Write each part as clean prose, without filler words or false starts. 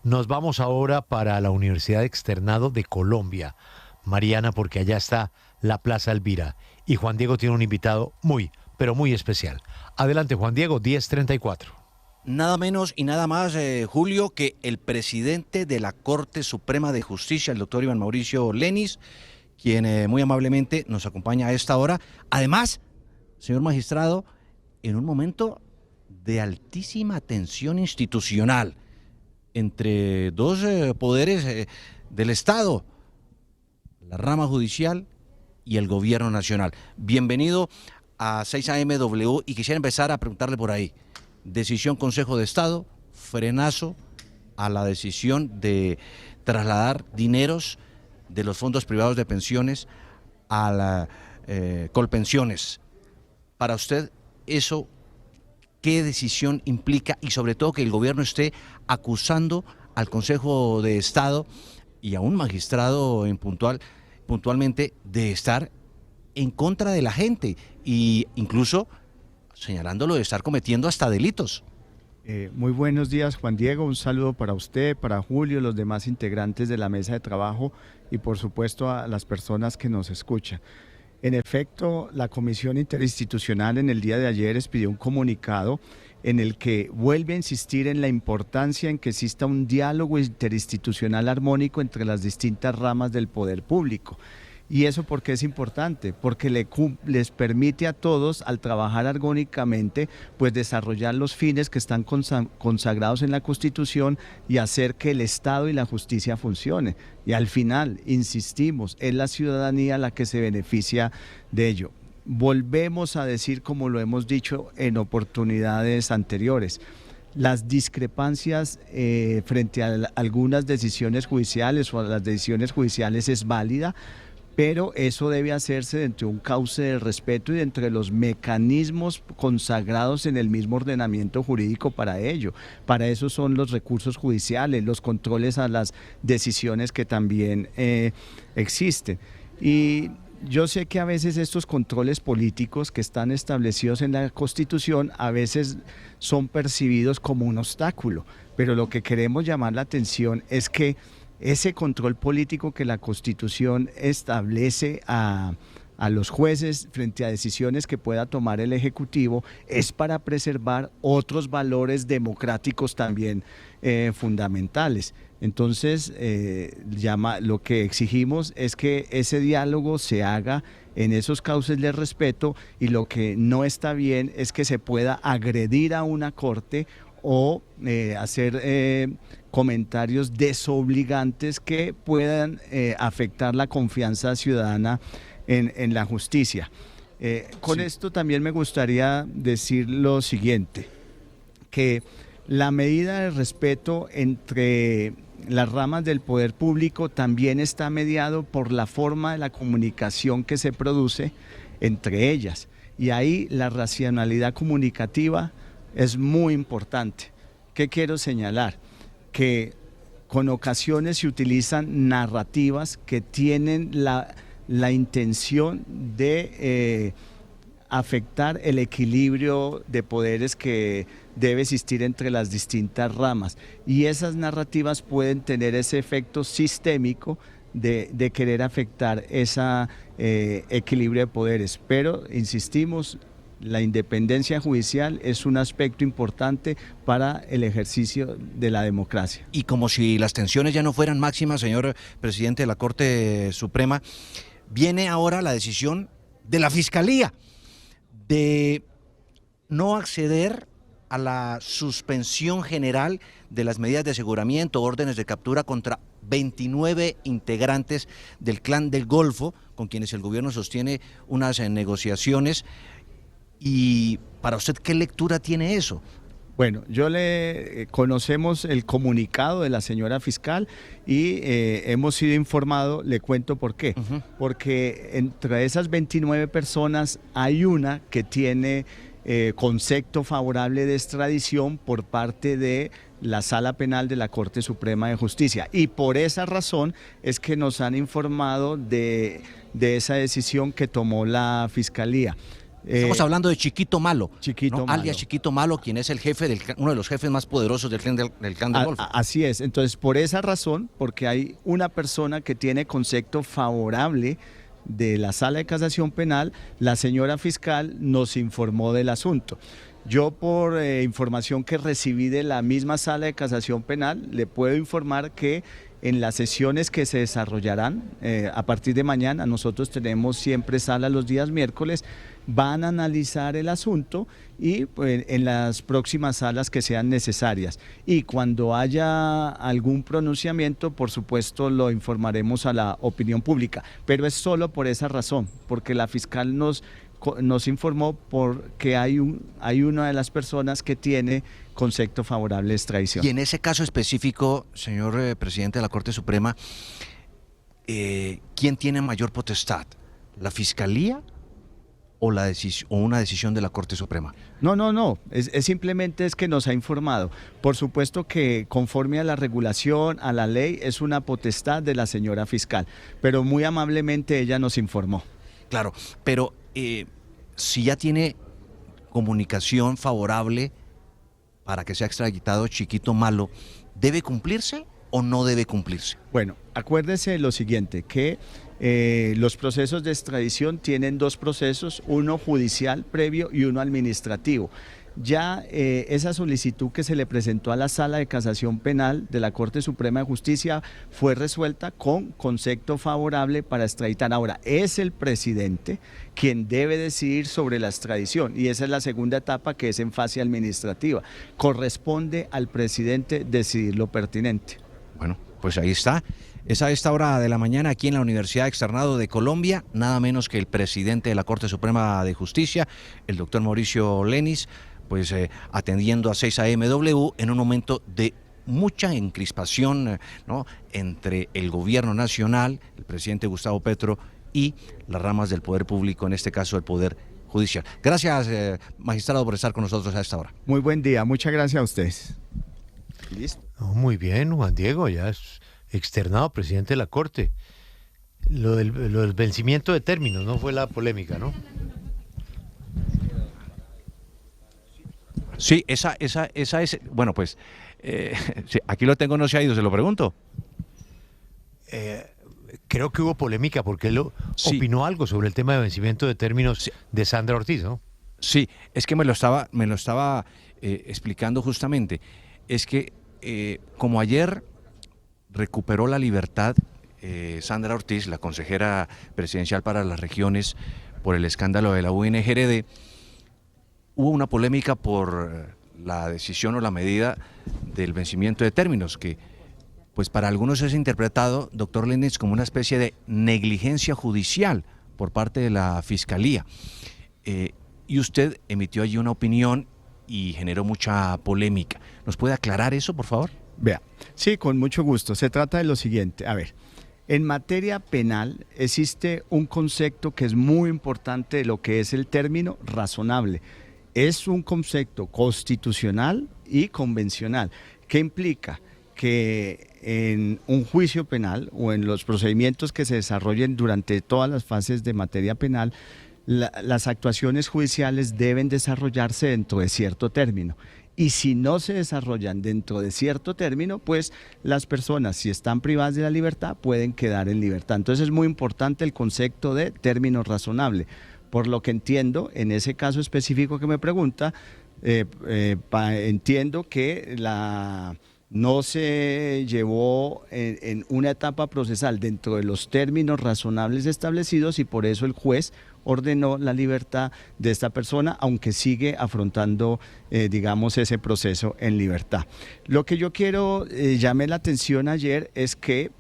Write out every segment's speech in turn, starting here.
Nos vamos ahora para la Universidad Externado de Colombia, Mariana, porque allá está la Plaza Elvira. Y Juan Diego tiene un invitado muy, pero muy especial. Adelante, Juan Diego, 10:34. Nada menos y nada más, Julio, que el presidente de la Corte Suprema de Justicia, el doctor Iván Mauricio Lenis, quien muy amablemente nos acompaña a esta hora. Además, señor magistrado, en un momento de altísima tensión institucional entre dos poderes del Estado, la rama judicial y el gobierno nacional. Bienvenido a 6AMW y quisiera empezar a preguntarle por ahí. Decisión Consejo de Estado, frenazo a la decisión de trasladar dineros de los fondos privados de pensiones a la Colpensiones. Para usted, eso, ¿qué decisión implica? Y sobre todo que el gobierno esté acusando al Consejo de Estado y a un magistrado puntualmente de estar en contra de la gente e incluso señalándolo de estar cometiendo hasta delitos. Muy buenos días, Juan Diego, un saludo para usted, para Julio, los demás integrantes de la mesa de trabajo y por supuesto a las personas que nos escuchan. En efecto, la Comisión Interinstitucional en el día de ayer expidió un comunicado en el que vuelve a insistir en la importancia en que exista un diálogo interinstitucional armónico entre las distintas ramas del poder público. ¿Y eso por qué es importante? Porque les permite a todos, al trabajar armónicamente, pues desarrollar los fines que están consagrados en la Constitución y hacer que el Estado y la justicia funcionen. Y al final, insistimos, es la ciudadanía la que se beneficia de ello. Volvemos a decir, como lo hemos dicho en oportunidades anteriores, las discrepancias frente a algunas decisiones judiciales o a las decisiones judiciales es válida, pero eso debe hacerse dentro de un cauce de respeto y entre los mecanismos consagrados en el mismo ordenamiento jurídico para ello. Para eso son los recursos judiciales, los controles a las decisiones que también existen. Y yo sé que a veces estos controles políticos que están establecidos en la Constitución a veces son percibidos como un obstáculo, pero lo que queremos llamar la atención es que ese control político que la Constitución establece a los jueces frente a decisiones que pueda tomar el Ejecutivo es para preservar otros valores democráticos también fundamentales. Entonces, lo que exigimos es que ese diálogo se haga en esos cauces de respeto y lo que no está bien es que se pueda agredir a una corte o hacer comentarios desobligantes que puedan afectar la confianza ciudadana en la justicia. Con Sí. esto también me gustaría decir lo siguiente, que la medida de respeto entre las ramas del poder público también está mediado por la forma de la comunicación que se produce entre ellas. Y ahí la racionalidad comunicativa es muy importante. ¿Qué quiero señalar? Que con ocasiones se utilizan narrativas que tienen la intención de afectar el equilibrio de poderes que debe existir entre las distintas ramas. Y esas narrativas pueden tener ese efecto sistémico de querer afectar ese equilibrio de poderes. Pero, insistimos, la independencia judicial es un aspecto importante para el ejercicio de la democracia. Y como si las tensiones ya no fueran máximas, señor presidente de la Corte Suprema, viene ahora la decisión de la Fiscalía de no acceder a la suspensión general de las medidas de aseguramiento, órdenes de captura contra 29 integrantes del Clan del Golfo, con quienes el gobierno sostiene unas negociaciones. Y para usted, ¿qué lectura tiene eso? Bueno, conocemos el comunicado de la señora fiscal y hemos sido informados, le cuento por qué. Porque entre esas 29 personas hay una que tiene concepto favorable de extradición por parte de la Sala Penal de la Corte Suprema de Justicia. Y por esa razón es que nos han informado de esa decisión que tomó la Fiscalía. Estamos hablando de Chiquito Malo, Chiquito ¿no? Malo. Alias Chiquito Malo, quien es el jefe uno de los jefes más poderosos del clan del Golfo. Así es. Entonces, por esa razón, porque hay una persona que tiene concepto favorable de la Sala de Casación Penal, la señora fiscal nos informó del asunto. Yo, por información que recibí de la misma Sala de Casación Penal, le puedo informar que en las sesiones que se desarrollarán a partir de mañana, nosotros tenemos siempre sala los días miércoles, van a analizar el asunto y pues, en las próximas salas que sean necesarias. Y cuando haya algún pronunciamiento, por supuesto, lo informaremos a la opinión pública. Pero es solo por esa razón, porque la fiscal nos informó porque hay una de las personas que tiene concepto favorable de extradición. Y en ese caso específico, señor presidente de la Corte Suprema, ¿quién tiene mayor potestad? ¿La Fiscalía o una decisión de la Corte Suprema? No, es simplemente es que nos ha informado. Por supuesto que conforme a la regulación, a la ley, es una potestad de la señora fiscal, pero muy amablemente ella nos informó. Claro, pero si ya tiene comunicación favorable para que sea extraditado Chiquito Malo, ¿debe cumplirse o no debe cumplirse? Bueno, acuérdese lo siguiente, que los procesos de extradición tienen dos procesos, uno judicial previo y uno administrativo. Ya esa solicitud que se le presentó a la Sala de Casación Penal de la Corte Suprema de Justicia fue resuelta con concepto favorable para extraditar. Ahora, es el presidente quien debe decidir sobre la extradición y esa es la segunda etapa, que es en fase administrativa. Corresponde al presidente decidir lo pertinente. Bueno, pues ahí está. Es a esta hora de la mañana aquí en la Universidad Externado de Colombia, nada menos que el presidente de la Corte Suprema de Justicia, el doctor Mauricio Lenis, pues atendiendo a 6 AMW en un momento de mucha encrispación, ¿no?, entre el gobierno nacional, el presidente Gustavo Petro y las ramas del poder público, en este caso el poder judicial. Gracias, magistrado, por estar con nosotros a esta hora. Muy buen día, muchas gracias a ustedes. ¿Listo? Muy bien, Juan Diego, ya es externado presidente de la Corte. Lo del vencimiento de términos no fue la polémica, ¿no? Sí, esa es, bueno, pues, sí, aquí lo tengo, no se ha ido, se lo pregunto. Creo que hubo polémica porque él opinó algo sobre el tema de vencimiento de términos de Sandra Ortiz, ¿no? Sí, es que me lo estaba explicando justamente. Es que como ayer recuperó la libertad Sandra Ortiz, la consejera presidencial para las regiones, por el escándalo de la UNGRD, hubo una polémica por la decisión o la medida del vencimiento de términos, que pues para algunos es interpretado, doctor Lenis, como una especie de negligencia judicial por parte de la Fiscalía. Y usted emitió allí una opinión y generó mucha polémica. ¿Nos puede aclarar eso, por favor? Vea, sí, con mucho gusto. Se trata de lo siguiente. A ver, en materia penal existe un concepto que es muy importante de lo que es el término razonable. Es un concepto constitucional y convencional, que implica que en un juicio penal o en los procedimientos que se desarrollen durante todas las fases de materia penal, las actuaciones judiciales deben desarrollarse dentro de cierto término. Y si no se desarrollan dentro de cierto término, pues las personas, si están privadas de la libertad, pueden quedar en libertad. Entonces es muy importante el concepto de término razonable. Por lo que entiendo, en ese caso específico que me pregunta, entiendo que no se llevó en una etapa procesal dentro de los términos razonables establecidos y por eso el juez ordenó la libertad de esta persona, aunque sigue afrontando, digamos, ese proceso en libertad. Lo que yo quiero, llamé la atención ayer, es que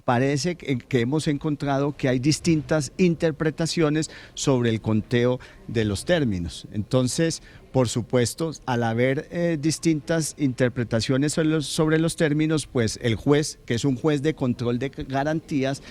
parece que hemos encontrado que hay distintas interpretaciones sobre el conteo de los términos. Entonces, por supuesto, al haber distintas interpretaciones sobre los términos, pues el juez, que es un juez de control de garantías,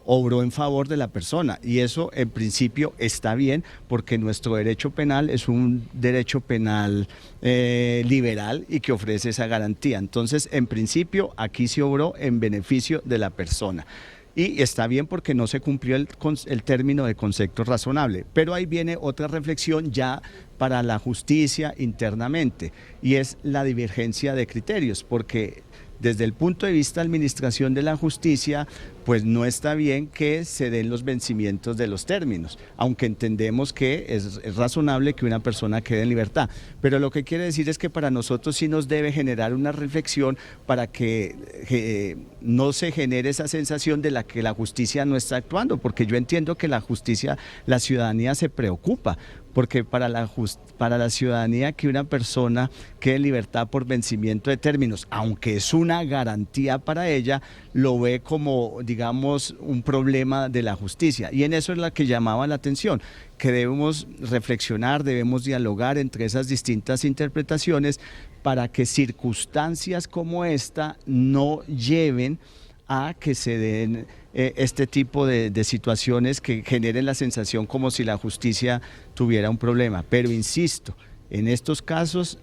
obró en favor de la persona y eso en principio está bien porque nuestro derecho penal es un derecho penal liberal y que ofrece esa garantía. Entonces, en principio, aquí se obró en beneficio de la persona. y está bien porque no se cumplió el término de concepto razonable. Pero ahí viene otra reflexión ya para la justicia internamente, y es la divergencia de criterios, porque desde el punto de vista de administración de la justicia, pues no está bien que se den los vencimientos de los términos, aunque entendemos que es razonable que una persona quede en libertad. Pero lo que quiere decir es que para nosotros sí nos debe generar una reflexión para que no se genere esa sensación de la que la justicia no está actuando, porque yo entiendo que la justicia, la ciudadanía se preocupa, porque para la ciudadanía que una persona quede en libertad por vencimiento de términos, aunque es una garantía para ella, lo ve como, digamos, un problema de la justicia. Y en eso es la que llamaba la atención, que debemos reflexionar, debemos dialogar entre esas distintas interpretaciones para que circunstancias como esta no lleven a que se den este tipo de situaciones que generen la sensación como si la justicia tuviera un problema. Pero insisto, en estos casos,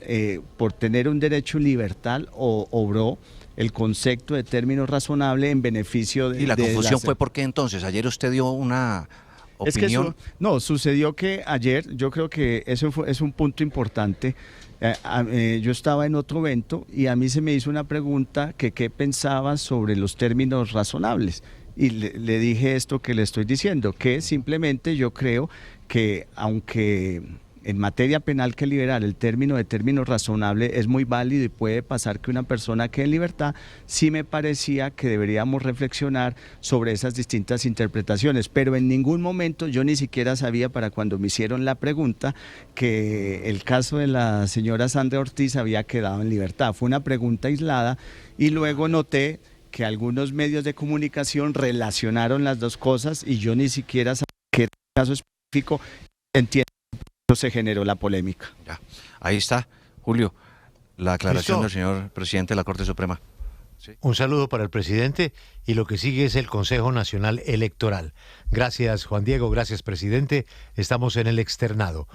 por tener un derecho libertad, obró el concepto de término razonable en beneficio de... Y la confusión fue porque entonces, ayer usted dio una opinión... Sucedió que ayer, yo creo que eso es un punto importante. Yo estaba en otro evento y a mí se me hizo una pregunta que qué pensaba sobre los términos razonables. Y le dije esto que le estoy diciendo, que simplemente yo creo que aunque en materia penal que liberar el término de término razonable es muy válido y puede pasar que una persona quede en libertad, sí me parecía que deberíamos reflexionar sobre esas distintas interpretaciones, pero en ningún momento yo ni siquiera sabía para cuando me hicieron la pregunta que el caso de la señora Sandra Ortiz había quedado en libertad. Fue una pregunta aislada y luego noté que algunos medios de comunicación relacionaron las dos cosas y yo ni siquiera sabía que era un caso específico. Entiendo que se generó la polémica. Ya. Ahí está, Julio, la aclaración ¿Listo? del señor presidente de la Corte Suprema. Sí. Un saludo para el presidente y lo que sigue es el Consejo Nacional Electoral. Gracias, Juan Diego, gracias, presidente. Estamos en el externado.